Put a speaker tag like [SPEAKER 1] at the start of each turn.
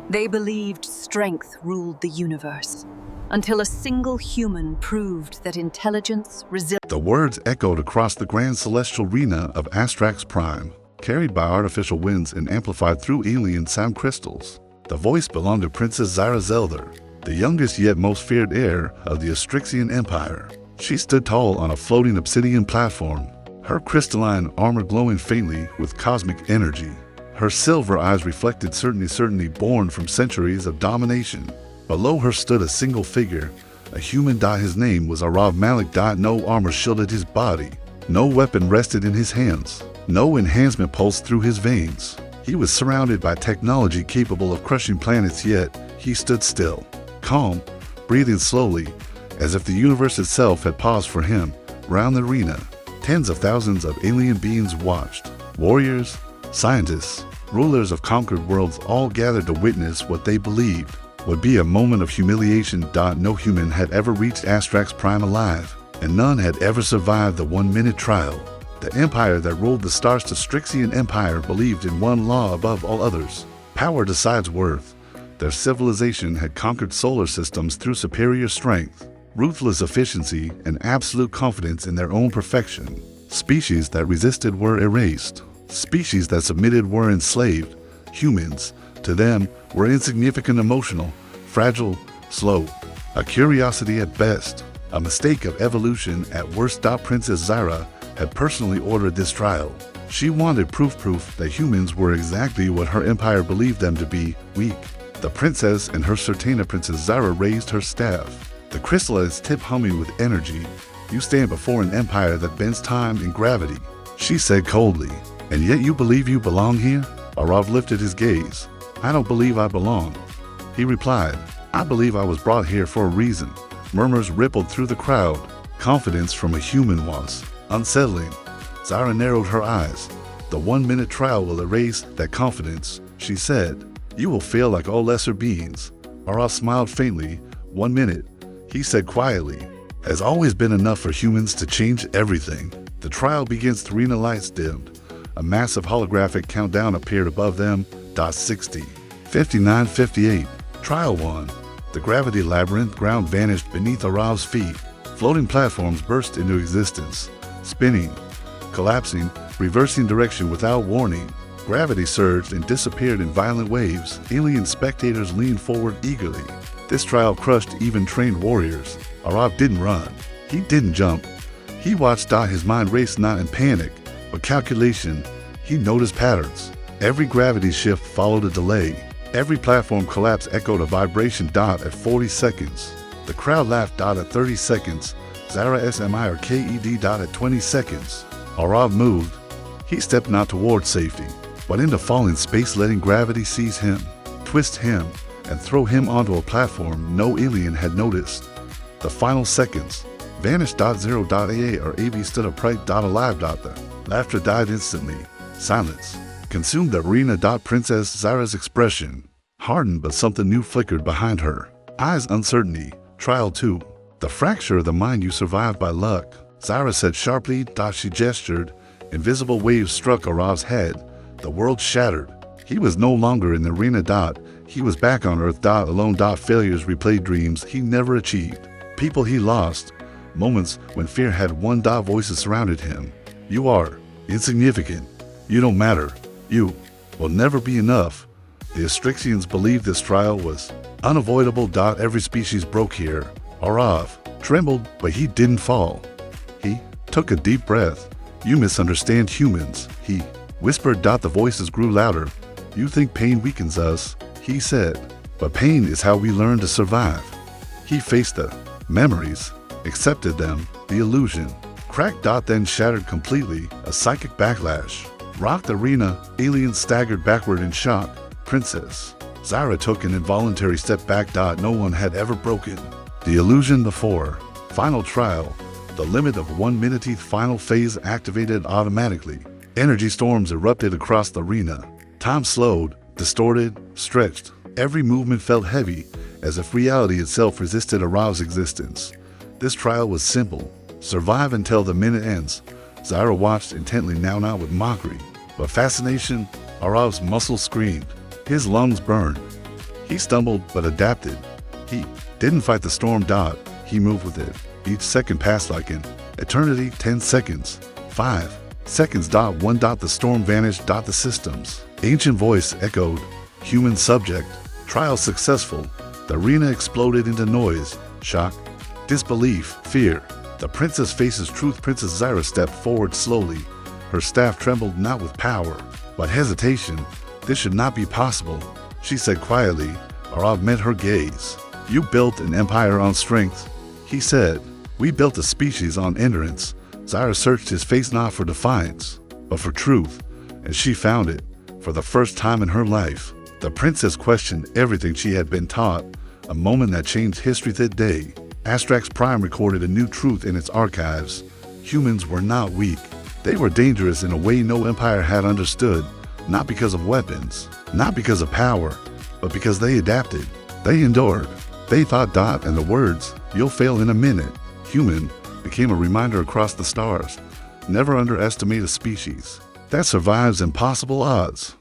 [SPEAKER 1] They believed strength ruled the universe, until a single human proved that intelligence, resilience.
[SPEAKER 2] The words echoed across the grand celestial arena of Astrax Prime, carried by artificial winds and amplified through alien sound crystals. The voice belonged to Princess Zara Zelder, the youngest yet most feared heir of the Astraxian Empire. She stood tall on a floating obsidian platform, her crystalline armor glowing faintly with cosmic energy. Her silver eyes reflected certainty born from centuries of domination. Below her stood a single figure, a human. His name was Aarav Malik. No armor shielded his body, no weapon rested in his hands, no enhancement pulsed through his veins. He was surrounded by technology capable of crushing planets, yet he stood still, calm, breathing slowly, as if the universe itself had paused for him. Round the arena, tens of thousands of alien beings watched. Warriors, scientists, rulers of conquered worlds all gathered to witness what they believed would be a moment of humiliation. No human had ever reached Astrax Prime alive, and none had ever survived the 1-minute trial. The empire that ruled the stars, the Astraxian Empire, believed in one law above all others: power decides worth. Their civilization had conquered solar systems through superior strength, ruthless efficiency, and absolute confidence in their own perfection. Species that resisted were erased. Species that submitted were enslaved. Humans, to them, were insignificant, emotional, fragile, slow, a curiosity at best, a mistake of evolution at worst. Princess Zara had personally ordered this trial. She wanted proof that humans were exactly what her empire believed them to be: weak. The princess and her Sertana. Princess Zara raised her staff, the crystallized tip humming with energy. "You stand before an empire that bends time and gravity," she said coldly. "And yet you believe you belong here?" Aarav lifted his gaze. "I don't believe I belong," he replied. "I believe I was brought here for a reason." Murmurs rippled through the crowd. Confidence from a human was unsettling. Zara narrowed her eyes. "The 1-minute trial will erase that confidence," she said. "You will feel like all lesser beings." Aarav smiled faintly. "1 minute," he said quietly, "has always been enough for humans to change everything." The trial begins. The arena lights dimmed. A massive holographic countdown appeared above them. 60, 59, 58. Trial 1. The gravity labyrinth ground vanished beneath Aarav's feet. Floating platforms burst into existence, spinning, collapsing, reversing direction without warning. Gravity surged and disappeared in violent waves. Alien spectators leaned forward eagerly. This trial crushed even trained warriors. Aarav didn't run. He didn't jump. He watched. His mind raced, not in panic, but calculation. He noticed patterns. Every gravity shift followed a delay. Every platform collapse echoed a vibration. At 40 seconds. The crowd laughed. At 30 seconds. Zara SMIRKED. At 20 seconds. Aarav moved. He stepped not toward safety, but into falling space, letting gravity seize him, twist him, and throw him onto a platform no alien had noticed. The final seconds vanished. 0. AA or AB stood upright. Alive. The laughter died instantly. Silence consumed the arena. Princess Zara's expression hardened, but something new flickered behind her eyes. Uncertainty. Trial 2. The fracture of the mind. "You survived by luck," Zara said sharply. She gestured. Invisible waves struck Aarav's head. The world shattered. He was no longer in the arena. He was back on Earth. Alone. Failures replayed dreams he never achieved. People he lost. Moments when fear had won. Voices surrounded him. "You are insignificant. You don't matter. You will never be enough." The Astraxians believed this trial was unavoidable. Every species broke here. Aarav trembled, but he didn't fall. He took a deep breath. "You misunderstand humans," he whispered. The voices grew louder. "You think pain weakens us," he said, "but pain is how we learn to survive." He faced the memories, accepted them. The illusion cracked. Then shattered completely. A psychic backlash rocked the arena. Aliens staggered backward in shock. Princess Zara took an involuntary step back. No one had ever broken the illusion before. Final trial. The limit of 1 minute. Final phase activated automatically. Energy storms erupted across the arena. Time slowed, distorted, stretched. Every movement felt heavy, as if reality itself resisted Aarav's existence. This trial was simple. Survive until the minute ends. Zara watched intently, now not with mockery, but fascination. Aarav's muscles screamed. His lungs burned. He stumbled but adapted. He didn't fight the storm. He moved with it. Each second passed like an eternity. 10 seconds. 5 seconds. 1. The storm vanished. The systems. Ancient voice echoed. Human subject. Trial successful. The arena exploded into noise, shock, disbelief, fear. The princess faces truth. Princess Zyra stepped forward slowly. Her staff trembled, not with power, but hesitation. This should not be possible, she said quietly. Aarav met her gaze. You built an empire on strength, he said. We built a species on endurance. Zyra searched his face, not for defiance, but for truth, and she found it. For the first time in her life, the princess questioned everything she had been taught, a moment that changed history that day. Astrax Prime recorded a new truth in its archives. Humans were not weak. They were dangerous in a way no empire had understood, not because of weapons, not because of power, but because they adapted. They endured. They thought. And the words, "You'll fail in a minute, human," became a reminder across the stars. Never underestimate a species that survives impossible odds.